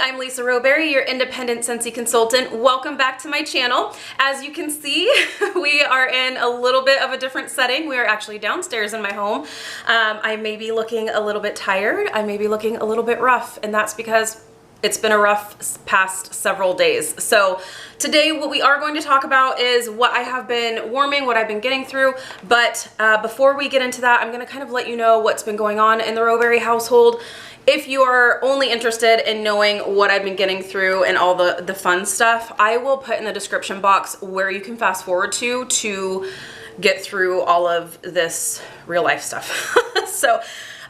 I'm Lisa Rowberry, your independent Scentsy consultant. Welcome back to my channel. As you can see, we are in a little bit of a different setting. We are actually downstairs in my home. I may be looking a little bit tired. I may be looking a little bit rough, and that's because it's been a rough past several days. So today what we are going to talk about is what I have been warming, what I've been getting through. But before we get into that, I'm gonna kind of let you know what's been going on in the Rowberry household. If you are only interested in knowing what I've been getting through and all the fun stuff, I will put in the description box where you can fast forward to get through all of this real life stuff. So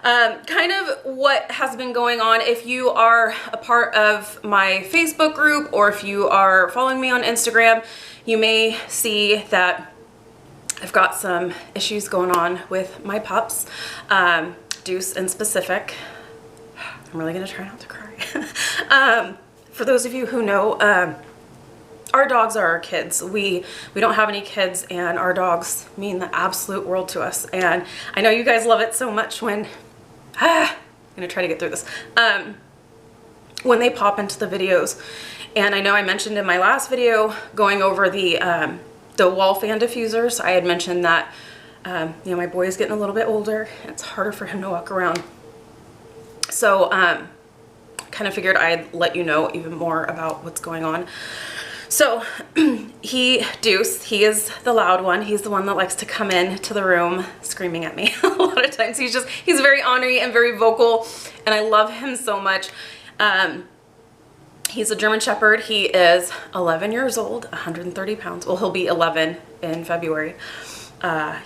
kind of what has been going on. If you are a part of my Facebook group or if you are following me on Instagram, you may see that I've got some issues going on with my pups, Deuce in specific. I'm really gonna try not to cry. For those of you who know, our dogs are our kids. We don't have any kids, and our dogs mean the absolute world to us. And I know you guys love it so much when, I'm gonna try to get through this. When they pop into the videos, and I know I mentioned in my last video going over the wall fan diffusers, I had mentioned that, you know, my boy is getting a little bit older. It's harder for him to walk around. So kind of figured I'd let you know even more about what's going on. So Deuce, he is the loud one. He's the one that likes to come in to the room screaming at me a lot of times. He's very ornery and very vocal, and I love him so much. He's a German Shepherd. He is 11 years old, 130 pounds. Well, he'll be 11 in February.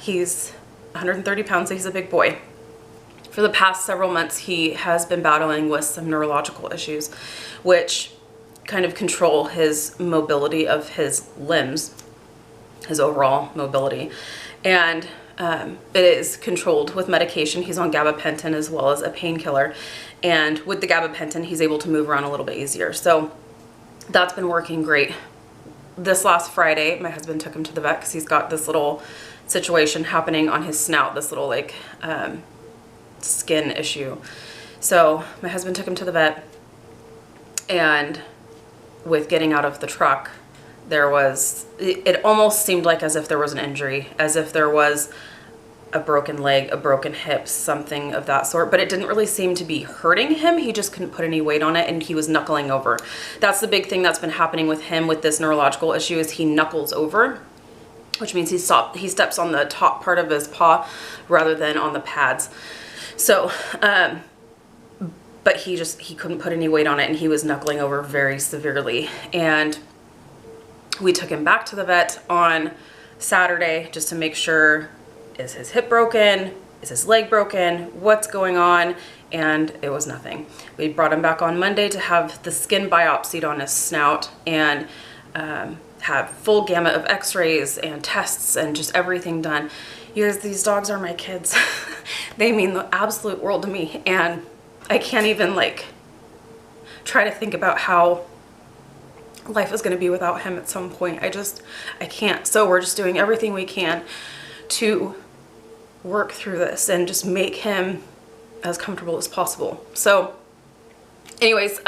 He's 130 pounds, so he's a big boy. For the past several months, he has been battling with some neurological issues, which kind of control his mobility of his limbs, his overall mobility. And it is controlled with medication. He's on gabapentin as well as a painkiller. And with the gabapentin, he's able to move around a little bit easier. So that's been working great. This last Friday, my husband took him to the vet because he's got this little situation happening on his snout, this little like skin issue. So my husband took him to the vet, and with getting out of the truck, it almost seemed like as if there was an injury, as if there was a broken leg, a broken hip, something of that sort, but it didn't really seem to be hurting him. He just couldn't put any weight on it, and he was knuckling over. That's the big thing that's been happening with him with this neurological issue, is he knuckles over, which means he steps on the top part of his paw rather than on the pads. So, but he couldn't put any weight on it, and he was knuckling over very severely. And we took him back to the vet on Saturday just to make sure, is his hip broken? Is his leg broken? What's going on? And it was nothing. We brought him back on Monday to have the skin biopsied on his snout and have full gamut of x-rays and tests and just everything done. You guys, these dogs are my kids. They mean the absolute world to me, and I can't even like try to think about how life is going to be without him at some point. I can't. So we're just doing everything we can to work through this and just make him as comfortable as possible. So anyways,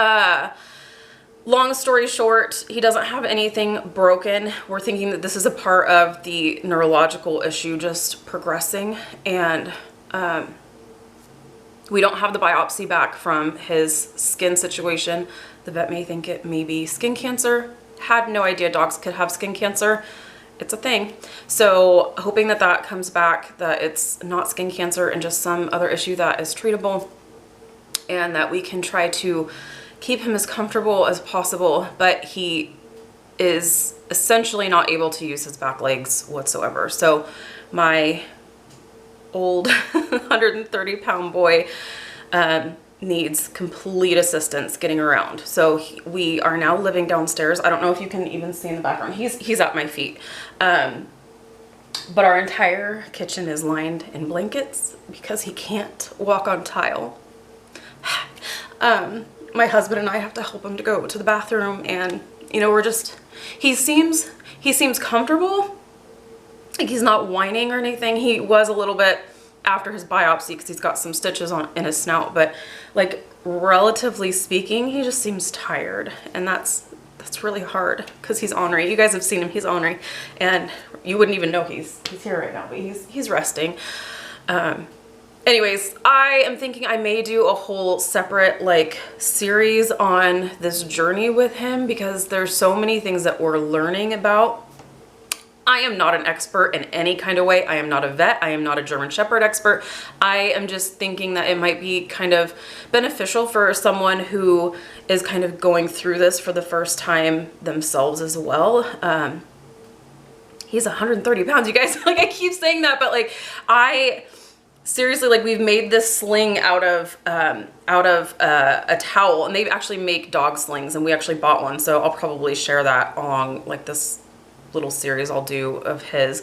long story short, he doesn't have anything broken. We're thinking that this is a part of the neurological issue just progressing, and we don't have the biopsy back from his skin situation. The vet may think it may be skin cancer. Had no idea dogs could have skin cancer. It's a thing. So hoping that that comes back, that it's not skin cancer and just some other issue that is treatable, and that we can try to keep him as comfortable as possible. But he is essentially not able to use his back legs whatsoever. So my old 130 pound boy needs complete assistance getting around. So we are now living downstairs. I don't know if you can even see in the background. He's at my feet. But our entire kitchen is lined in blankets because he can't walk on tile. My husband and I have to help him to go to the bathroom, and you know, he seems comfortable. Like, he's not whining or anything. He was a little bit after his biopsy because he's got some stitches in his snout, but like relatively speaking, he just seems tired, and that's really hard because he's ornery. You guys have seen him, he's ornery, and you wouldn't even know he's here right now, but he's resting. Anyways, I am thinking I may do a whole separate like series on this journey with him because there's so many things that we're learning about. I am not an expert in any kind of way. I am not a vet. I am not a German Shepherd expert. I am just thinking that it might be kind of beneficial for someone who is kind of going through this for the first time themselves as well. He's 130 pounds, you guys. Like, I keep saying that, but like, seriously, like, we've made this sling out of a towel, and they actually make dog slings, and we actually bought one, so I'll probably share that along like this little series I'll do of his,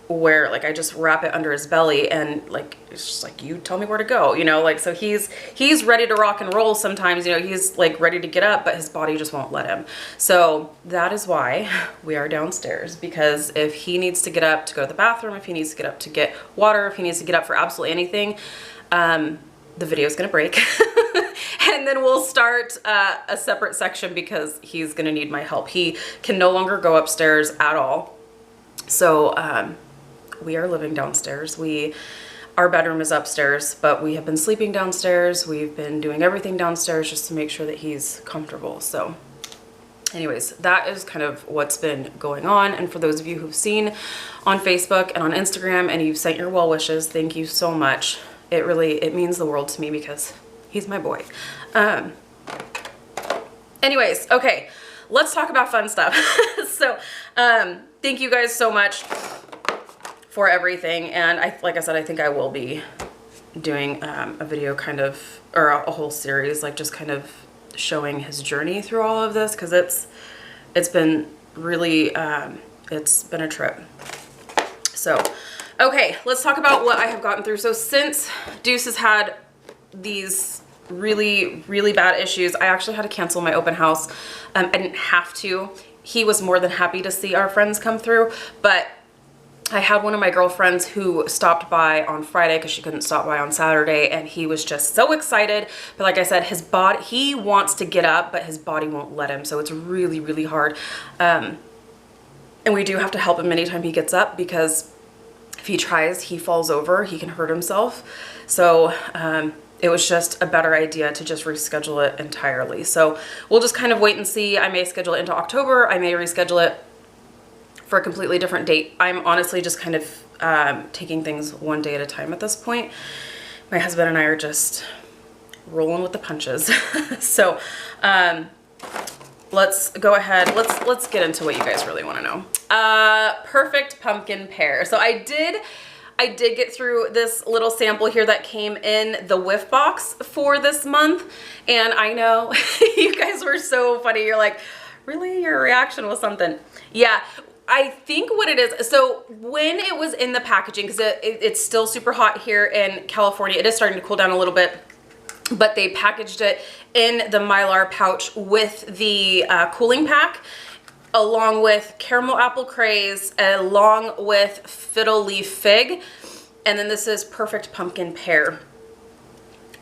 where like I just wrap it under his belly, and like it's just like, you tell me where to go, you know, like, so he's ready to rock and roll sometimes, you know, he's like ready to get up, but his body just won't let him. So that is why we are downstairs, because if he needs to get up to go to the bathroom, if he needs to get up to get water, if he needs to get up for absolutely anything, the video is gonna break. And then we'll start a separate section because he's gonna need my help. He can no longer go upstairs at all. So we are living downstairs. Our bedroom is upstairs, but we have been sleeping downstairs. We've been doing everything downstairs just to make sure that he's comfortable. So anyways, that is kind of what's been going on. And for those of you who've seen on Facebook and on Instagram and you've sent your well wishes, thank you so much. It means the world to me because he's my boy. Anyways, okay, let's talk about fun stuff. So, thank you guys so much for everything. And like I said, I think I will be doing a video kind of, or a whole series, like just kind of showing his journey through all of this, because it's been really, it's been a trip. So, okay, let's talk about what I have gotten through. So since Deuce has had these really, really bad issues, I actually had to cancel my open house. I didn't have to. He was more than happy to see our friends come through, but I had one of my girlfriends who stopped by on Friday because she couldn't stop by on Saturday, and he was just so excited. But like I said, his body, he wants to get up, but his body won't let him. So it's really, really hard. And we do have to help him anytime he gets up, because if he tries, he falls over, he can hurt himself. So it was just a better idea to just reschedule it entirely. So we'll just kind of wait and see. I may schedule it into October. I may reschedule it for a completely different date. I'm honestly just kind of taking things one day at a time at this point. My husband and I are just rolling with the punches. So let's go ahead. Let's get into what you guys really want to know. Perfect pumpkin pear. So I did get through this little sample here that came in the whiff box for this month. And I know you guys were so funny. You're like, really? Your reaction was something. Yeah, I think what it is, so when it was in the packaging, because it's still super hot here in California, it is starting to cool down a little bit, but they packaged it in the Mylar pouch with the cooling pack, along with caramel apple craze, along with fiddle leaf fig, and then this is perfect pumpkin pear.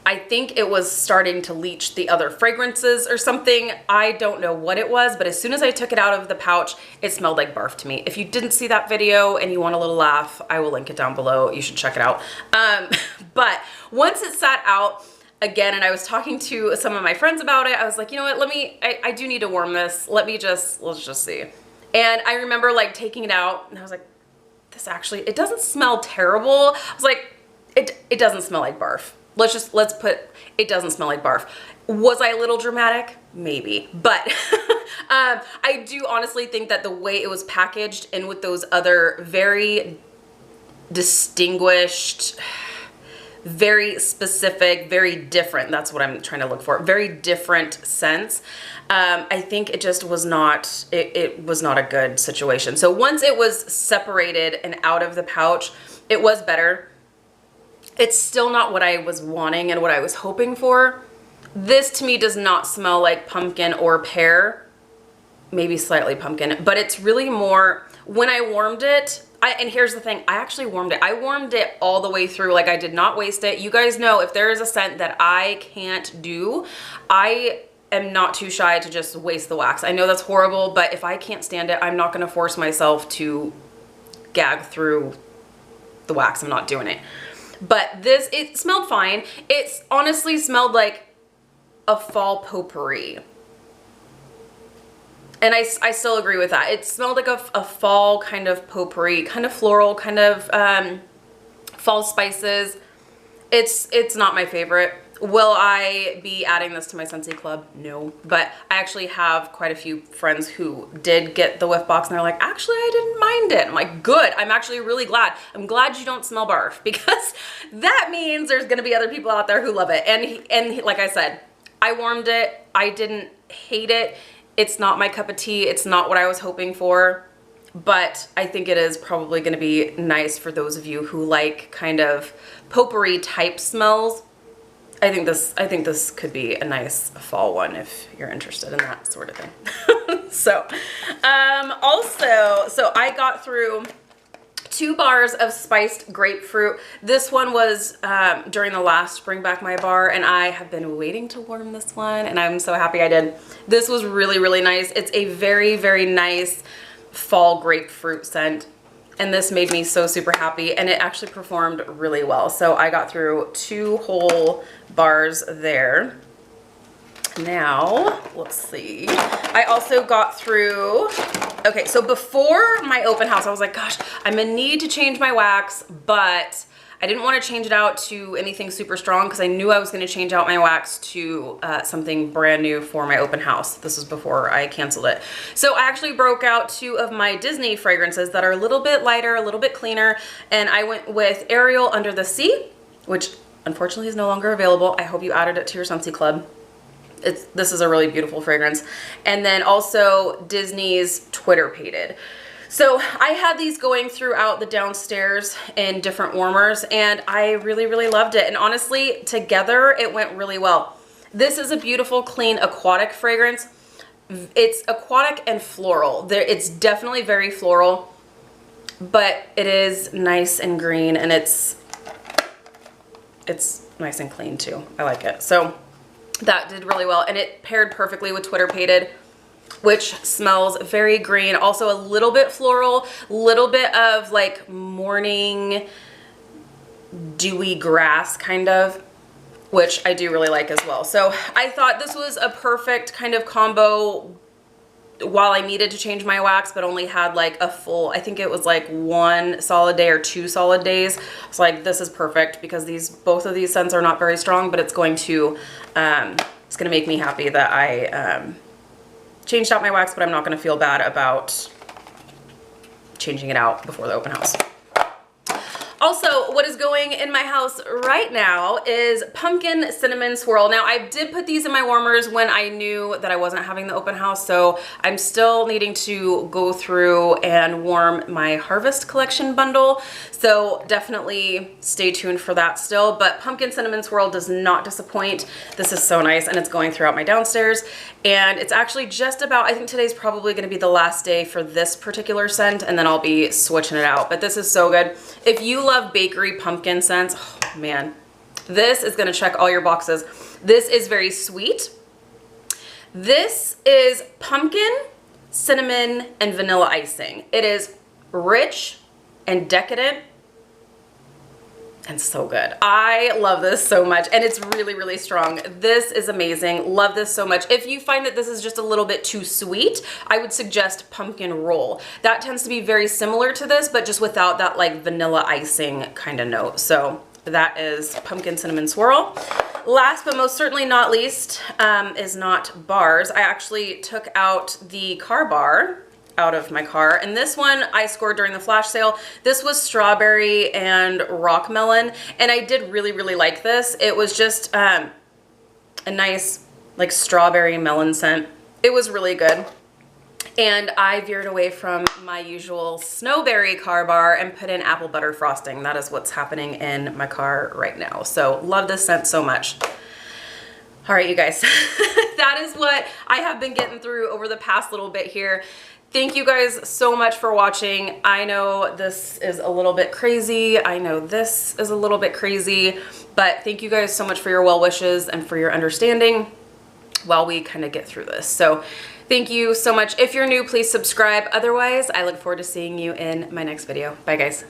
I think it was starting to leach the other fragrances or something. I don't know what it was, but as soon as I took it out of the pouch, it smelled like barf to me. If you didn't see that video and you want a little laugh, I will link it down below. You should check it out. But once it sat out, again, and I was talking to some of my friends about it, I was like, you know what, I do need to warm this. Let's just see. And I remember like taking it out and I was like, this actually, it doesn't smell terrible. I was like, it doesn't smell like barf. Let's put, it doesn't smell like barf. Was I a little dramatic? Maybe, but I do honestly think that the way it was packaged and with those other very distinguished, very specific, very different, that's what I'm trying to look for, very different scents. I think it just was not, it was not a good situation. So once it was separated and out of the pouch, it was better. It's still not what I was wanting and what I was hoping for. This to me does not smell like pumpkin or pear, maybe slightly pumpkin, but it's really more, when I warmed it, And here's the thing, I actually warmed it. I warmed it all the way through. Like, I did not waste it. You guys know if there is a scent that I can't do, I am not too shy to just waste the wax. I know that's horrible, but if I can't stand it, I'm not gonna force myself to gag through the wax. I'm not doing it. But this, it smelled fine. It's honestly smelled like a fall potpourri. And I still agree with that. It smelled like a fall kind of potpourri, kind of floral, kind of fall spices. It's not my favorite. Will I be adding this to my Scentsy Club? No. But I actually have quite a few friends who did get the whiff box and they're like, actually, I didn't mind it. I'm like, good. I'm actually really glad. I'm glad you don't smell barf, because that means there's gonna be other people out there who love it. And like I said, I warmed it. I didn't hate it. It's not my cup of tea. It's not what I was hoping for, but I think it is probably gonna be nice for those of you who like kind of potpourri type smells. I think this could be a nice fall one if you're interested in that sort of thing. So I got through 2 bars of spiced grapefruit. This one was during the last Bring Back My bar, and I have been waiting to warm this one, and I'm so happy I did. This was really, really nice. It's a very, very nice fall grapefruit scent, and this made me so super happy, and it actually performed really well. So I got through 2 whole bars there. Now, let's see. I also got through, okay, so before my open house, I was like, gosh, I'm gonna need to change my wax, but I didn't want to change it out to anything super strong because I knew I was gonna change out my wax to something brand new for my open house. This was before I canceled it. So I actually broke out 2 of my Disney fragrances that are a little bit lighter, a little bit cleaner, and I went with Ariel Under the Sea, which unfortunately is no longer available. I hope you added it to your Scentsy Club. This is a really beautiful fragrance. And then also Disney's Twitter Pated. So I had these going throughout the downstairs in different warmers, and I really, really loved it. And honestly, together it went really well. This is a beautiful, clean, aquatic fragrance. It's aquatic and floral. It's definitely very floral, but it is nice and green, and it's nice and clean too. I like it. So that did really well, and it paired perfectly with Twitter Pated, which smells very green, also a little bit floral, little bit of like morning dewy grass kind of, which I do really like as well. So I thought this was a perfect kind of combo while I needed to change my wax, but only had like a full, I think it was like 1 solid day or 2 solid days. So like, this is perfect because both of these scents are not very strong, but it's going to make me happy that I changed out my wax, but I'm not gonna feel bad about changing it out before the open house. Also, what is going in my house right now is pumpkin cinnamon swirl. Now, I did put these in my warmers when I knew that I wasn't having the open house, so I'm still needing to go through and warm my harvest collection bundle. So definitely stay tuned for that still, but pumpkin cinnamon swirl does not disappoint. This is so nice, and it's going throughout my downstairs, and it's actually just about, I think today's probably gonna be the last day for this particular scent, and then I'll be switching it out, but this is so good. If you love bakery pumpkin scents, oh man, this is gonna check all your boxes. This is very sweet. This is pumpkin, cinnamon, and vanilla icing. It is rich and decadent and so good. I love this so much, and it's really, really strong. This is amazing. Love this so much. If you find that this is just a little bit too sweet, I would suggest pumpkin roll. That tends to be very similar to this, but just without that like vanilla icing kind of note. So that is pumpkin cinnamon swirl. Last but most certainly not least is not bars. I actually took out the car bar out of my car, and this one I scored during the flash sale. This was strawberry and rock melon, and I did really, really like this. It was just a nice like strawberry melon scent. It was really good, and I veered away from my usual snowberry car bar and put in apple butter frosting. That is what's happening in my car right now. So love this scent so much. All right, you guys, that is what I have been getting through over the past little bit here. Thank you guys so much for watching. I know this is a little bit crazy. I know this is a little bit crazy, but thank you guys so much for your well wishes and for your understanding while we kind of get through this. So thank you so much. If you're new, please subscribe. Otherwise, I look forward to seeing you in my next video. Bye guys.